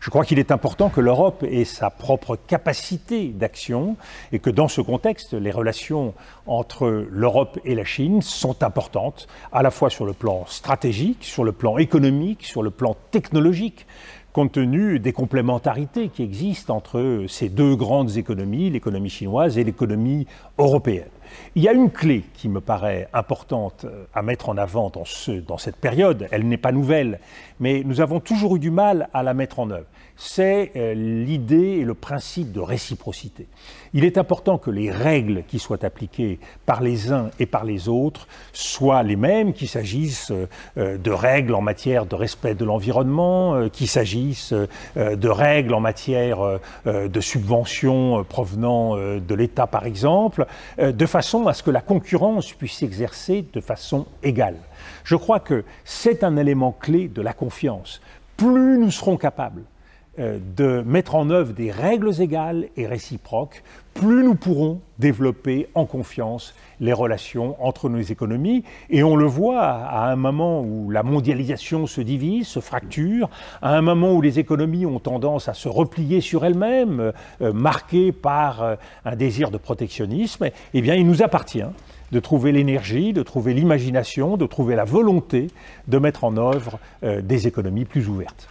Je crois qu'il est important que l'Europe ait sa propre capacité d'action et que dans ce contexte, les relations entre l'Europe et la Chine sont importantes, à la fois sur le plan stratégique, sur le plan économique, sur le plan technologique, compte tenu des complémentarités qui existent entre ces deux grandes économies, l'économie chinoise et l'économie européenne. Il y a une clé qui me paraît importante à mettre en avant dans cette période. Elle n'est pas nouvelle, mais nous avons toujours eu du mal à la mettre en œuvre. C'est l'idée et le principe de réciprocité. Il est important que les règles qui soient appliquées par les uns et par les autres soient les mêmes, qu'il s'agisse de règles en matière de respect de l'environnement, qu'il s'agisse de règles en matière de subventions provenant de l'État par exemple, de façon à ce que la concurrence puisse s'exercer de façon égale. Je crois que c'est un élément clé de la confiance. Plus nous serons capables de mettre en œuvre des règles égales et réciproques, plus nous pourrons développer en confiance les relations entre nos économies. Et on le voit à un moment où la mondialisation se divise, se fracture, à un moment où les économies ont tendance à se replier sur elles-mêmes, marquées par un désir de protectionnisme, eh bien il nous appartient de trouver l'énergie, de trouver l'imagination, de trouver la volonté de mettre en œuvre des économies plus ouvertes.